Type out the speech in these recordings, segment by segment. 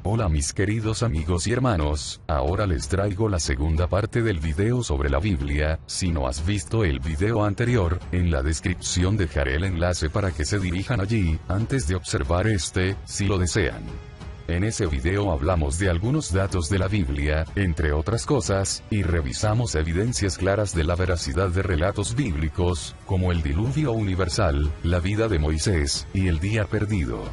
Hola mis queridos amigos y hermanos, ahora les traigo la segunda parte del video sobre la Biblia. Si no has visto el video anterior, en la descripción dejaré el enlace para que se dirijan allí, antes de observar este, si lo desean. En ese video hablamos de algunos datos de la Biblia, entre otras cosas, y revisamos evidencias claras de la veracidad de relatos bíblicos, como el diluvio universal, la vida de Moisés, y el día perdido.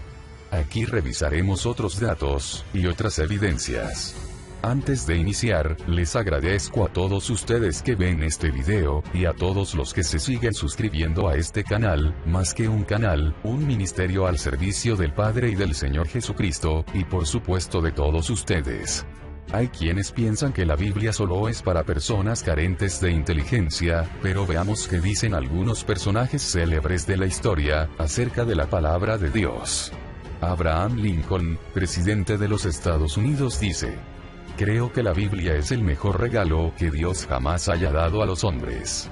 Aquí revisaremos otros datos, y otras evidencias. Antes de iniciar, les agradezco a todos ustedes que ven este video, y a todos los que se siguen suscribiendo a este canal, más que un canal, un ministerio al servicio del Padre y del Señor Jesucristo, y por supuesto de todos ustedes. Hay quienes piensan que la Biblia solo es para personas carentes de inteligencia, pero veamos qué dicen algunos personajes célebres de la historia, acerca de la palabra de Dios. Abraham Lincoln, presidente de los Estados Unidos, dice: "Creo que la Biblia es el mejor regalo que Dios jamás haya dado a los hombres.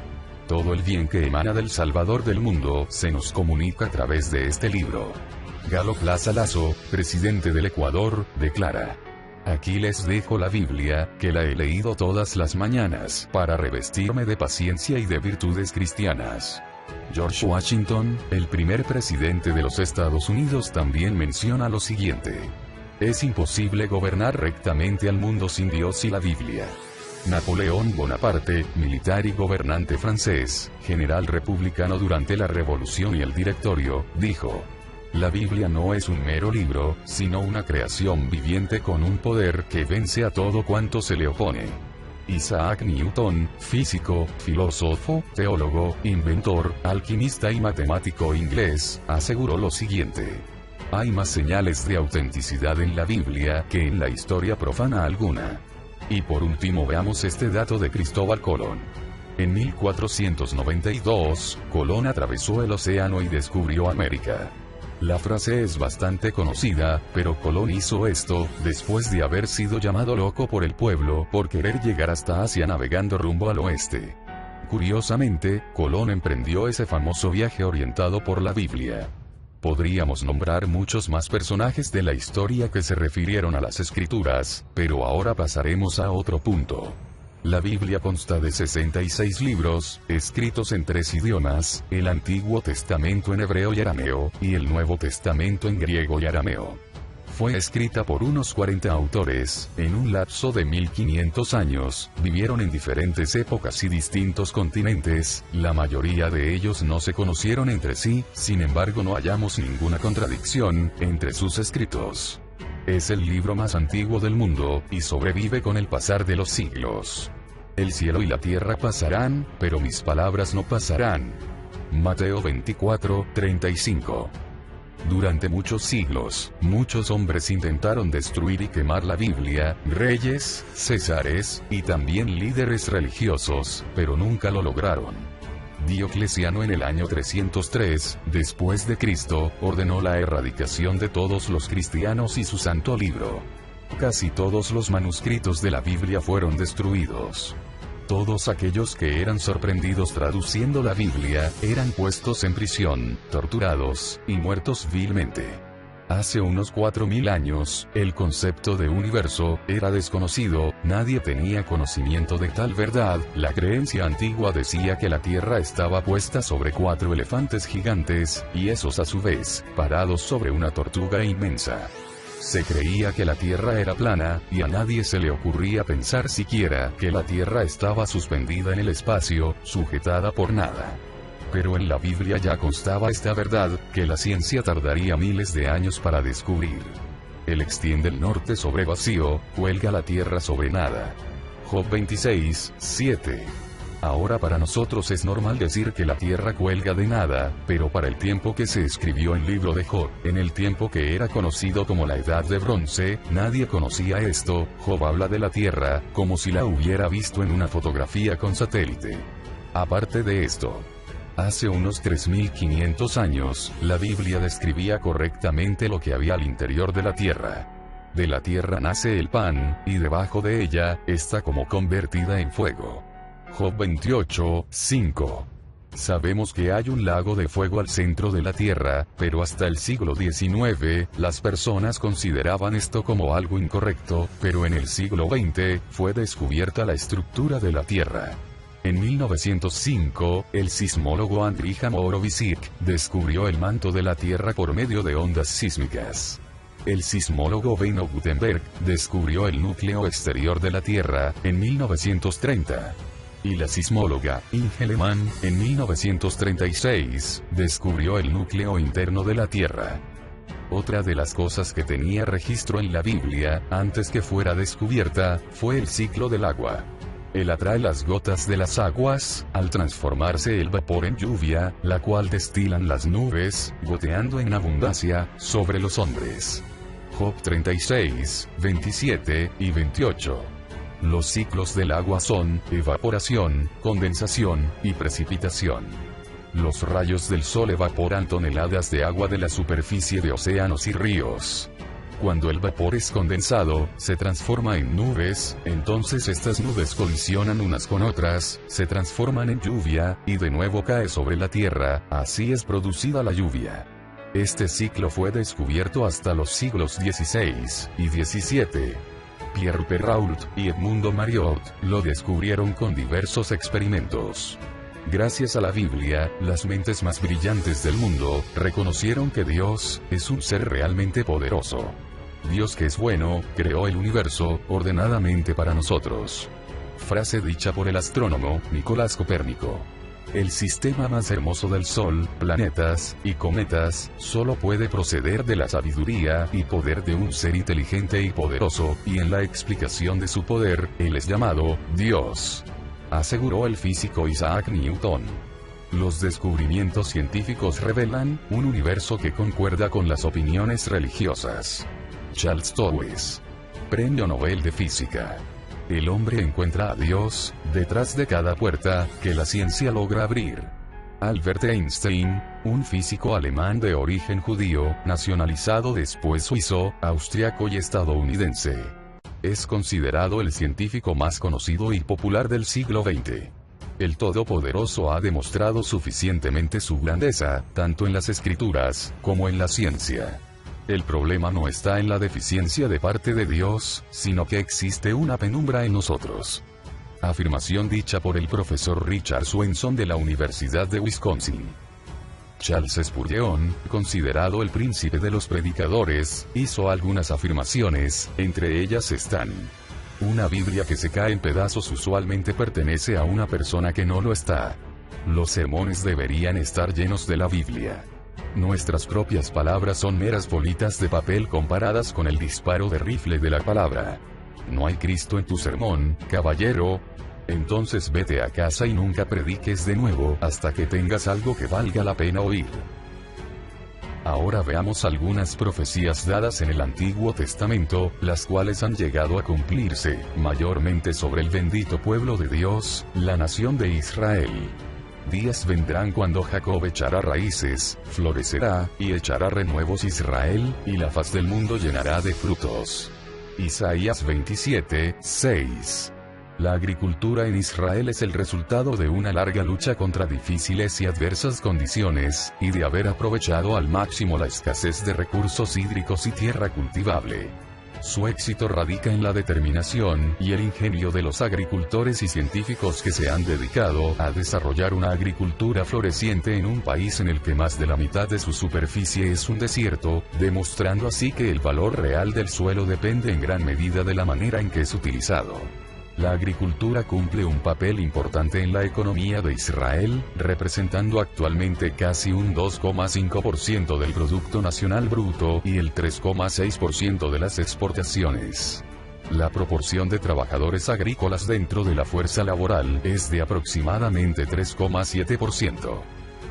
Todo el bien que emana del Salvador del mundo se nos comunica a través de este libro". Galo Plaza Lazo, presidente del Ecuador, declara: "Aquí les dejo la Biblia, que la he leído todas las mañanas, para revestirme de paciencia y de virtudes cristianas". George Washington, el primer presidente de los Estados Unidos, también menciona lo siguiente: "Es imposible gobernar rectamente al mundo sin Dios y la Biblia". Napoleón Bonaparte, militar y gobernante francés, general republicano durante la Revolución y el Directorio, dijo: "La Biblia no es un mero libro, sino una creación viviente con un poder que vence a todo cuanto se le opone". Isaac Newton, físico, filósofo, teólogo, inventor, alquimista y matemático inglés, aseguró lo siguiente: "Hay más señales de autenticidad en la Biblia que en la historia profana alguna". Y por último veamos este dato de Cristóbal Colón. En 1492, Colón atravesó el océano y descubrió América. La frase es bastante conocida, pero Colón hizo esto, después de haber sido llamado loco por el pueblo por querer llegar hasta Asia navegando rumbo al oeste. Curiosamente, Colón emprendió ese famoso viaje orientado por la Biblia. Podríamos nombrar muchos más personajes de la historia que se refirieron a las Escrituras, pero ahora pasaremos a otro punto. La Biblia consta de 66 libros, escritos en 3 idiomas, el Antiguo Testamento en hebreo y arameo, y el Nuevo Testamento en griego y arameo. Fue escrita por unos 40 autores, en un lapso de 1500 años, vivieron en diferentes épocas y distintos continentes, la mayoría de ellos no se conocieron entre sí, sin embargo no hallamos ninguna contradicción entre sus escritos. Es el libro más antiguo del mundo, y sobrevive con el pasar de los siglos. El cielo y la tierra pasarán, pero mis palabras no pasarán. Mateo 24:35. Durante muchos siglos, muchos hombres intentaron destruir y quemar la Biblia, reyes, césares, y también líderes religiosos, pero nunca lo lograron. Diocleciano en el año 303, después de Cristo, ordenó la erradicación de todos los cristianos y su santo libro. Casi todos los manuscritos de la Biblia fueron destruidos. Todos aquellos que eran sorprendidos traduciendo la Biblia, eran puestos en prisión, torturados, y muertos vilmente. Hace unos 4000 años, el concepto de universo era desconocido, nadie tenía conocimiento de tal verdad. La creencia antigua decía que la Tierra estaba puesta sobre 4 elefantes gigantes, y esos a su vez, parados sobre una tortuga inmensa. Se creía que la Tierra era plana, y a nadie se le ocurría pensar siquiera que la Tierra estaba suspendida en el espacio, sujetada por nada. Pero en la Biblia ya constaba esta verdad, que la ciencia tardaría miles de años para descubrir. Él extiende el norte sobre vacío, cuelga la tierra sobre nada. Job 26:7. Ahora para nosotros es normal decir que la tierra cuelga de nada, pero para el tiempo que se escribió el libro de Job, en el tiempo que era conocido como la Edad de Bronce, nadie conocía esto. Job habla de la tierra, como si la hubiera visto en una fotografía con satélite. Aparte de esto, hace unos 3500 años, la Biblia describía correctamente lo que había al interior de la tierra. De la tierra nace el pan, y debajo de ella, está como convertida en fuego. Job 28:5. Sabemos que hay un lago de fuego al centro de la Tierra, pero hasta el siglo XIX, las personas consideraban esto como algo incorrecto, pero en el siglo XX, fue descubierta la estructura de la Tierra. En 1905, el sismólogo Andrija Morovičić descubrió el manto de la Tierra por medio de ondas sísmicas. El sismólogo Benno Gutenberg descubrió el núcleo exterior de la Tierra, en 1930. Y la sismóloga Inge Lehmann, en 1936, descubrió el núcleo interno de la Tierra. Otra de las cosas que tenía registro en la Biblia, antes que fuera descubierta, fue el ciclo del agua. Él atrae las gotas de las aguas, al transformarse el vapor en lluvia, la cual destilan las nubes, goteando en abundancia, sobre los hombres. Job 36, 27 y 28. Los ciclos del agua son evaporación, condensación y precipitación. Los rayos del sol evaporan toneladas de agua de la superficie de océanos y ríos. Cuando el vapor es condensado, se transforma en nubes, entonces estas nubes colisionan unas con otras, se transforman en lluvia, y de nuevo cae sobre la tierra, así es producida la lluvia. Este ciclo fue descubierto hasta los siglos XVI y XVII. Pierre Perrault y Edmundo Mariotte lo descubrieron con diversos experimentos. Gracias a la Biblia, las mentes más brillantes del mundo reconocieron que Dios es un ser realmente poderoso. Dios, que es bueno, creó el universo ordenadamente para nosotros. Frase dicha por el astrónomo Nicolás Copérnico. El sistema más hermoso del Sol, planetas y cometas, solo puede proceder de la sabiduría y poder de un ser inteligente y poderoso, y en la explicación de su poder, él es llamado Dios, aseguró el físico Isaac Newton. Los descubrimientos científicos revelan un universo que concuerda con las opiniones religiosas. Charles Towes. Premio Nobel de Física. El hombre encuentra a Dios detrás de cada puerta que la ciencia logra abrir. Albert Einstein, un físico alemán de origen judío, nacionalizado después suizo, austriaco y estadounidense. Es considerado el científico más conocido y popular del siglo XX. El Todopoderoso ha demostrado suficientemente su grandeza, tanto en las escrituras como en la ciencia. El problema no está en la deficiencia de parte de Dios, sino que existe una penumbra en nosotros. Afirmación dicha por el profesor Richard Swenson de la Universidad de Wisconsin. Charles Spurgeon, considerado el príncipe de los predicadores, hizo algunas afirmaciones, entre ellas están: una Biblia que se cae en pedazos usualmente pertenece a una persona que no lo está. Los sermones deberían estar llenos de la Biblia. Nuestras propias palabras son meras bolitas de papel comparadas con el disparo de rifle de la palabra. ¿No hay Cristo en tu sermón, caballero? Entonces vete a casa y nunca prediques de nuevo hasta que tengas algo que valga la pena oír. Ahora veamos algunas profecías dadas en el Antiguo Testamento, las cuales han llegado a cumplirse, mayormente sobre el bendito pueblo de Dios, la nación de Israel. Días vendrán cuando Jacob echará raíces, florecerá, y echará renuevos Israel, y la faz del mundo llenará de frutos. Isaías 27, 6. La agricultura en Israel es el resultado de una larga lucha contra difíciles y adversas condiciones, y de haber aprovechado al máximo la escasez de recursos hídricos y tierra cultivable. Su éxito radica en la determinación y el ingenio de los agricultores y científicos que se han dedicado a desarrollar una agricultura floreciente en un país en el que más de la mitad de su superficie es un desierto, demostrando así que el valor real del suelo depende en gran medida de la manera en que es utilizado. La agricultura cumple un papel importante en la economía de Israel, representando actualmente casi un 2,5% del Producto Nacional Bruto y el 3,6% de las exportaciones. La proporción de trabajadores agrícolas dentro de la fuerza laboral es de aproximadamente 3,7%.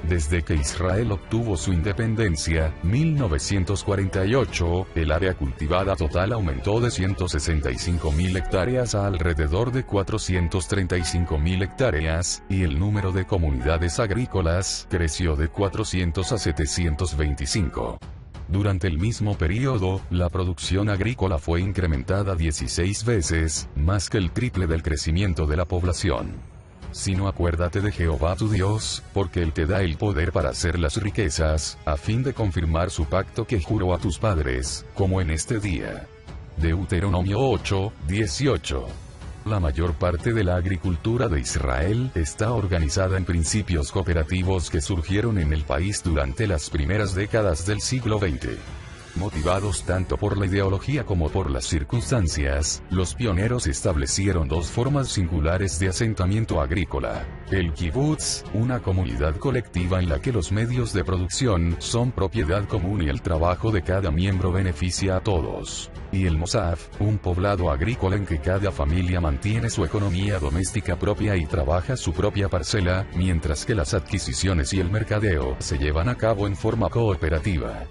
Desde que Israel obtuvo su independencia, 1948, el área cultivada total aumentó de 165.000 hectáreas a alrededor de 435.000 hectáreas, y el número de comunidades agrícolas creció de 400 a 725. Durante el mismo periodo, la producción agrícola fue incrementada 16 veces, más que el triple del crecimiento de la población. sino acuérdate de Jehová tu Dios, porque Él te da el poder para hacer las riquezas, a fin de confirmar su pacto que juró a tus padres, como en este día. Deuteronomio 8:18. La mayor parte de la agricultura de Israel está organizada en principios cooperativos que surgieron en el país durante las primeras décadas del siglo XX. Motivados tanto por la ideología como por las circunstancias, los pioneros establecieron dos formas singulares de asentamiento agrícola. El kibutz, una comunidad colectiva en la que los medios de producción son propiedad común y el trabajo de cada miembro beneficia a todos. Y el moshav, un poblado agrícola en que cada familia mantiene su economía doméstica propia y trabaja su propia parcela, mientras que las adquisiciones y el mercadeo se llevan a cabo en forma cooperativa.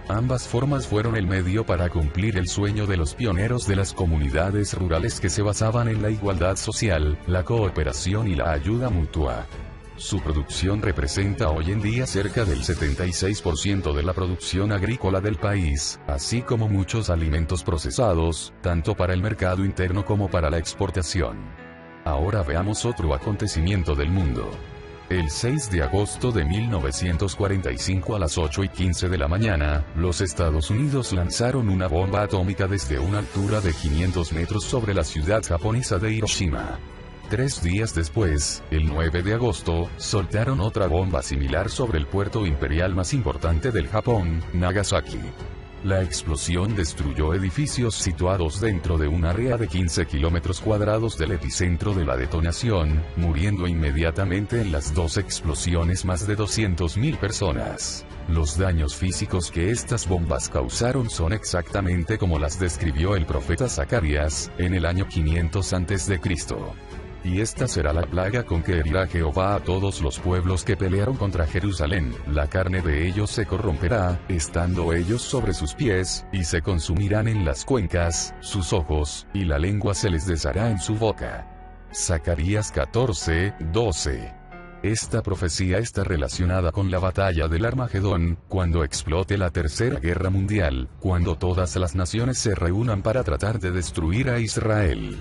Ambas formas fueron el medio para cumplir el sueño de los pioneros de las comunidades rurales que se basaban en la igualdad social, la cooperación y la ayuda mutua. Su producción representa hoy en día cerca del 76% de la producción agrícola del país, así como muchos alimentos procesados, tanto para el mercado interno como para la exportación. Ahora veamos otro acontecimiento del mundo. El 6 de agosto de 1945 a las 8:15 de la mañana, los Estados Unidos lanzaron una bomba atómica desde una altura de 500 metros sobre la ciudad japonesa de Hiroshima. 3 días después, el 9 de agosto, soltaron otra bomba similar sobre el puerto imperial más importante del Japón, Nagasaki. La explosión destruyó edificios situados dentro de un área de 15 kilómetros cuadrados del epicentro de la detonación, muriendo inmediatamente en las dos explosiones más de 200.000 personas. Los daños físicos que estas bombas causaron son exactamente como las describió el profeta Zacarías, en el año 500 a.C. Y esta será la plaga con que herirá Jehová a todos los pueblos que pelearon contra Jerusalén, la carne de ellos se corromperá, estando ellos sobre sus pies, y se consumirán en las cuencas, sus ojos, y la lengua se les deshará en su boca. Zacarías 14:12. Esta profecía está relacionada con la batalla del Armagedón, cuando explote la Tercera Guerra Mundial, cuando todas las naciones se reúnan para tratar de destruir a Israel.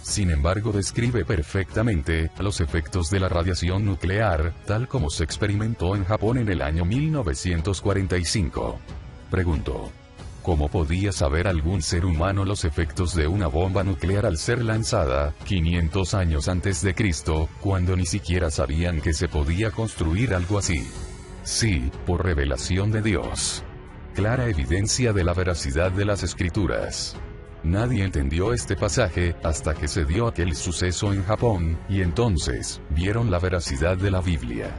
Sin embargo, describe perfectamente los efectos de la radiación nuclear, tal como se experimentó en Japón en el año 1945. Pregunto: ¿cómo podía saber algún ser humano los efectos de una bomba nuclear al ser lanzada, 500 años antes de Cristo, cuando ni siquiera sabían que se podía construir algo así? Sí, por revelación de Dios. Clara evidencia de la veracidad de las Escrituras. Nadie entendió este pasaje, hasta que se dio aquel suceso en Japón, y entonces, vieron la veracidad de la Biblia.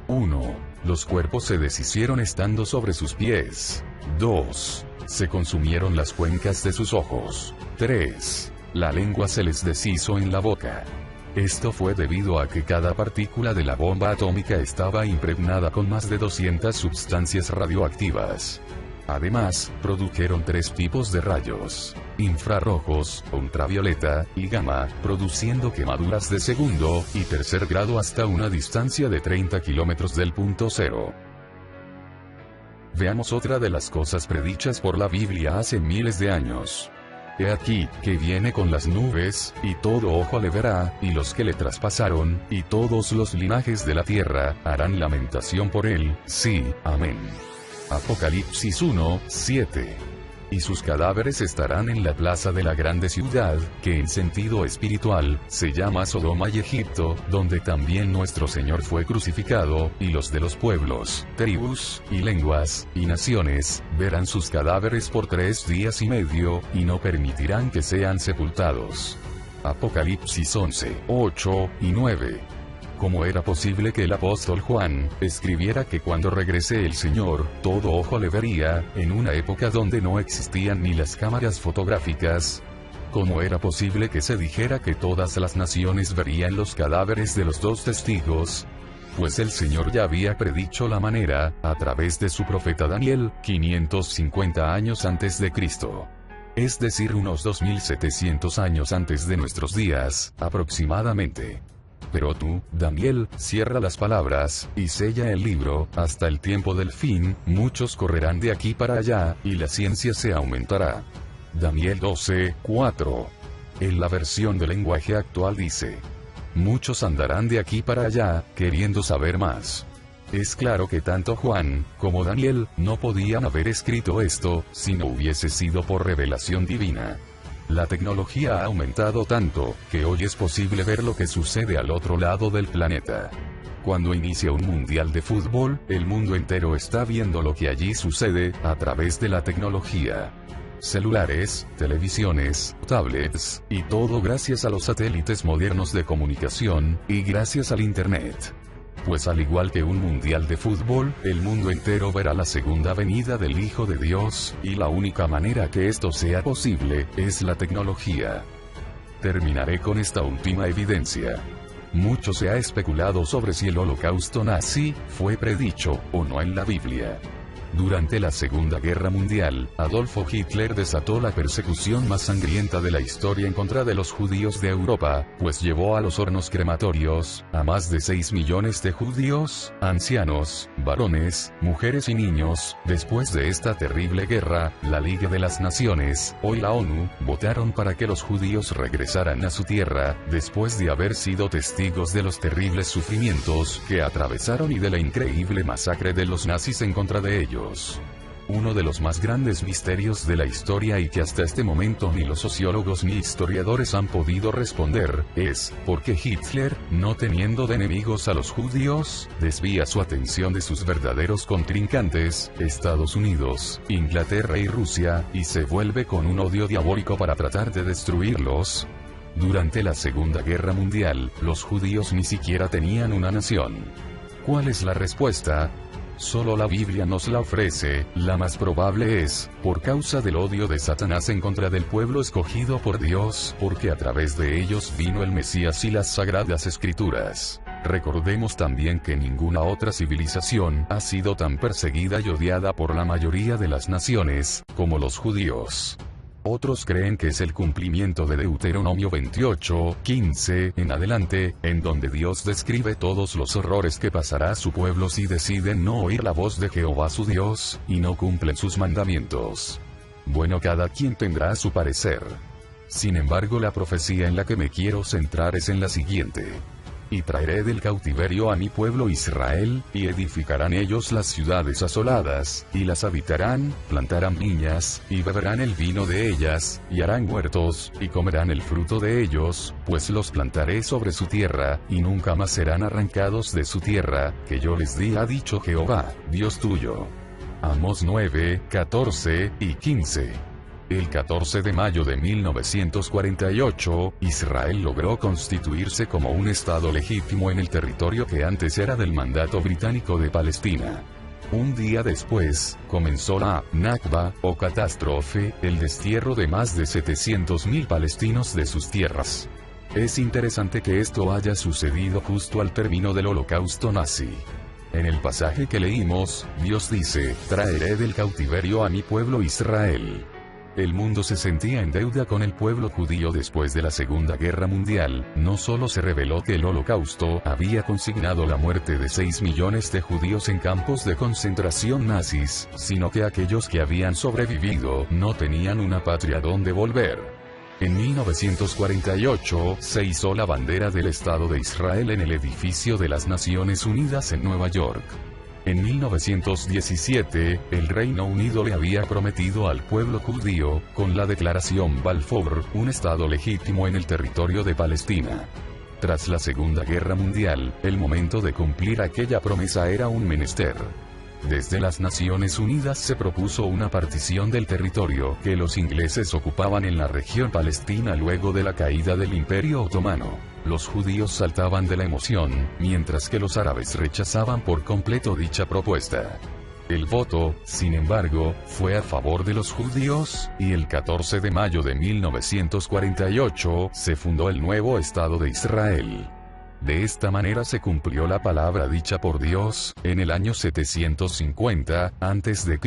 1. Los cuerpos se deshicieron estando sobre sus pies. 2. Se consumieron las cuencas de sus ojos. 3. La lengua se les deshizo en la boca. Esto fue debido a que cada partícula de la bomba atómica estaba impregnada con más de 200 sustancias radioactivas. Además, produjeron 3 tipos de rayos: infrarrojos, ultravioleta, y gamma, produciendo quemaduras de segundo y tercer grado hasta una distancia de 30 kilómetros del punto cero. Veamos otra de las cosas predichas por la Biblia hace miles de años. He aquí, que viene con las nubes, y todo ojo le verá, y los que le traspasaron, y todos los linajes de la tierra, harán lamentación por él. Sí, amén. Apocalipsis 1:7. Y sus cadáveres estarán en la plaza de la grande ciudad, que en sentido espiritual, se llama Sodoma y Egipto, donde también nuestro Señor fue crucificado, y los de los pueblos, tribus, y lenguas, y naciones, verán sus cadáveres por 3 días y medio, y no permitirán que sean sepultados. Apocalipsis 11:8 y 9. ¿Cómo era posible que el apóstol Juan escribiera que cuando regrese el Señor, todo ojo le vería, en una época donde no existían ni las cámaras fotográficas? ¿Cómo era posible que se dijera que todas las naciones verían los cadáveres de los 2 testigos? Pues el Señor ya había predicho la manera, a través de su profeta Daniel, 550 años antes de Cristo. Es decir, unos 2700 años antes de nuestros días, aproximadamente. Pero tú, Daniel, cierra las palabras, y sella el libro, hasta el tiempo del fin, muchos correrán de aquí para allá, y la ciencia se aumentará. Daniel 12:4. En la versión del lenguaje actual dice: Muchos andarán de aquí para allá, queriendo saber más. Es claro que tanto Juan, como Daniel, no podían haber escrito esto, si no hubiese sido por revelación divina. La tecnología ha aumentado tanto, que hoy es posible ver lo que sucede al otro lado del planeta. Cuando inicia un mundial de fútbol, el mundo entero está viendo lo que allí sucede, a través de la tecnología. Celulares, televisiones, tablets, y todo gracias a los satélites modernos de comunicación, y gracias al Internet. Pues al igual que un mundial de fútbol, el mundo entero verá la segunda venida del Hijo de Dios, y la única manera que esto sea posible, es la tecnología. Terminaré con esta última evidencia. Mucho se ha especulado sobre si el holocausto nazi fue predicho o no en la Biblia. Durante la Segunda Guerra Mundial, Adolfo Hitler desató la persecución más sangrienta de la historia en contra de los judíos de Europa, pues llevó a los hornos crematorios a más de 6 millones de judíos, ancianos, varones, mujeres y niños. Después de esta terrible guerra, la Liga de las Naciones, hoy la ONU, votaron para que los judíos regresaran a su tierra, después de haber sido testigos de los terribles sufrimientos que atravesaron y de la increíble masacre de los nazis en contra de ellos. Uno de los más grandes misterios de la historia y que hasta este momento ni los sociólogos ni historiadores han podido responder, es, ¿por qué Hitler, no teniendo de enemigos a los judíos, desvía su atención de sus verdaderos contrincantes, Estados Unidos, Inglaterra y Rusia, y se vuelve con un odio diabólico para tratar de destruirlos? Durante la Segunda Guerra Mundial, los judíos ni siquiera tenían una nación. ¿Cuál es la respuesta? Solo la Biblia nos la ofrece. La más probable es, por causa del odio de Satanás en contra del pueblo escogido por Dios, porque a través de ellos vino el Mesías y las Sagradas Escrituras. Recordemos también que ninguna otra civilización ha sido tan perseguida y odiada por la mayoría de las naciones, como los judíos. Otros creen que es el cumplimiento de Deuteronomio 28:15 en adelante, en donde Dios describe todos los horrores que pasará a su pueblo si deciden no oír la voz de Jehová su Dios, y no cumplen sus mandamientos. Bueno, cada quien tendrá su parecer. Sin embargo, la profecía en la que me quiero centrar es en la siguiente. Y traeré del cautiverio a mi pueblo Israel, y edificarán ellos las ciudades asoladas, y las habitarán, plantarán viñas, y beberán el vino de ellas, y harán huertos, y comerán el fruto de ellos, pues los plantaré sobre su tierra, y nunca más serán arrancados de su tierra, que yo les di, ha dicho Jehová, Dios tuyo. Amós 9:14 y 15. El 14 de mayo de 1948, Israel logró constituirse como un estado legítimo en el territorio que antes era del mandato británico de Palestina. Un día después, comenzó la Nakba, o catástrofe, el destierro de más de 700.000 palestinos de sus tierras. Es interesante que esto haya sucedido justo al término del Holocausto nazi. En el pasaje que leímos, Dios dice, traeré del cautiverio a mi pueblo Israel. El mundo se sentía en deuda con el pueblo judío después de la Segunda Guerra Mundial. No solo se reveló que el Holocausto había consignado la muerte de 6 millones de judíos en campos de concentración nazis, sino que aquellos que habían sobrevivido no tenían una patria donde volver. En 1948, se izó la bandera del Estado de Israel en el edificio de las Naciones Unidas en Nueva York. En 1917, el Reino Unido le había prometido al pueblo judío, con la Declaración Balfour, un Estado legítimo en el territorio de Palestina. Tras la Segunda Guerra Mundial, el momento de cumplir aquella promesa era un menester. Desde las Naciones Unidas se propuso una partición del territorio que los ingleses ocupaban en la región palestina luego de la caída del Imperio Otomano. Los judíos saltaban de la emoción, mientras que los árabes rechazaban por completo dicha propuesta. El voto, sin embargo, fue a favor de los judíos, y el 14 de mayo de 1948 se fundó el nuevo Estado de Israel. De esta manera se cumplió la palabra dicha por Dios, en el año 750 a.C.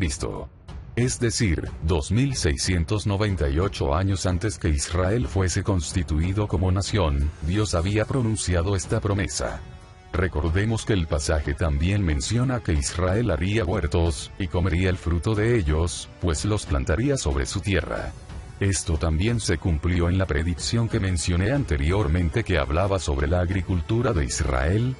Es decir, 2698 años antes que Israel fuese constituido como nación, Dios había pronunciado esta promesa. Recordemos que el pasaje también menciona que Israel haría huertos, y comería el fruto de ellos, pues los plantaría sobre su tierra. Esto también se cumplió en la predicción que mencioné anteriormente que hablaba sobre la agricultura de Israel.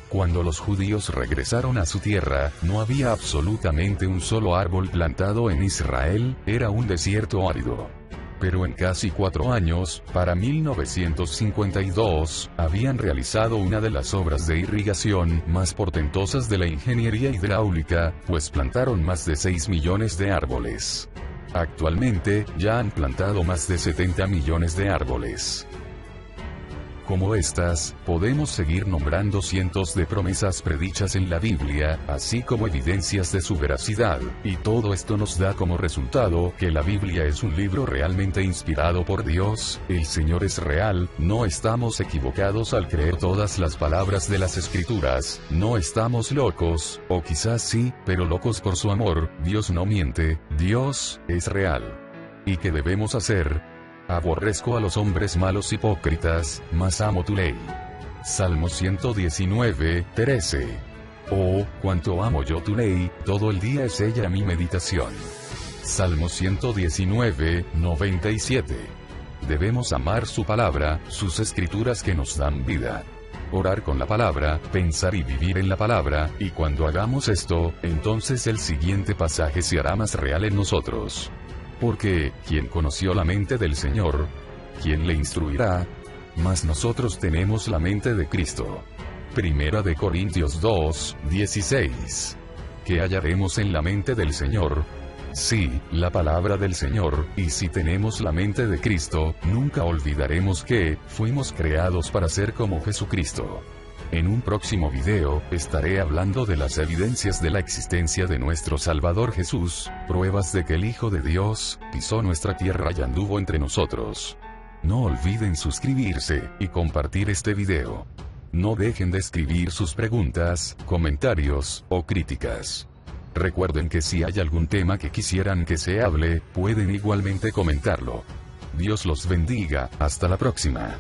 Cuando los judíos regresaron a su tierra, no había absolutamente un solo árbol plantado en Israel, era un desierto árido. Pero en casi 4 años, para 1952, habían realizado una de las obras de irrigación más portentosas de la ingeniería hidráulica, pues plantaron más de 6 millones de árboles. Actualmente, ya han plantado más de 70 millones de árboles. Como estas, podemos seguir nombrando cientos de promesas predichas en la Biblia, así como evidencias de su veracidad, y todo esto nos da como resultado que la Biblia es un libro realmente inspirado por Dios, el Señor es real, no estamos equivocados al creer todas las palabras de las Escrituras, no estamos locos, o quizás sí, pero locos por su amor, Dios no miente, Dios es real. ¿Y qué debemos hacer? Aborrezco a los hombres malos hipócritas, mas amo tu ley. Salmo 119, 13. Oh, cuánto amo yo tu ley, todo el día es ella mi meditación. Salmo 119, 97. Debemos amar su palabra, sus escrituras que nos dan vida. Orar con la palabra, pensar y vivir en la palabra, y cuando hagamos esto, entonces el siguiente pasaje se hará más real en nosotros. Porque, ¿quién conoció la mente del Señor? ¿Quién le instruirá? Mas nosotros tenemos la mente de Cristo. Primera de Corintios 2, 16. ¿Qué hallaremos en la mente del Señor? Sí, la palabra del Señor, y si tenemos la mente de Cristo, nunca olvidaremos que, fuimos creados para ser como Jesucristo. En un próximo video, estaré hablando de las evidencias de la existencia de nuestro Salvador Jesús, pruebas de que el Hijo de Dios, pisó nuestra tierra y anduvo entre nosotros. No olviden suscribirse, y compartir este video. No dejen de escribir sus preguntas, comentarios, o críticas. Recuerden que si hay algún tema que quisieran que se hable, pueden igualmente comentarlo. Dios los bendiga, hasta la próxima.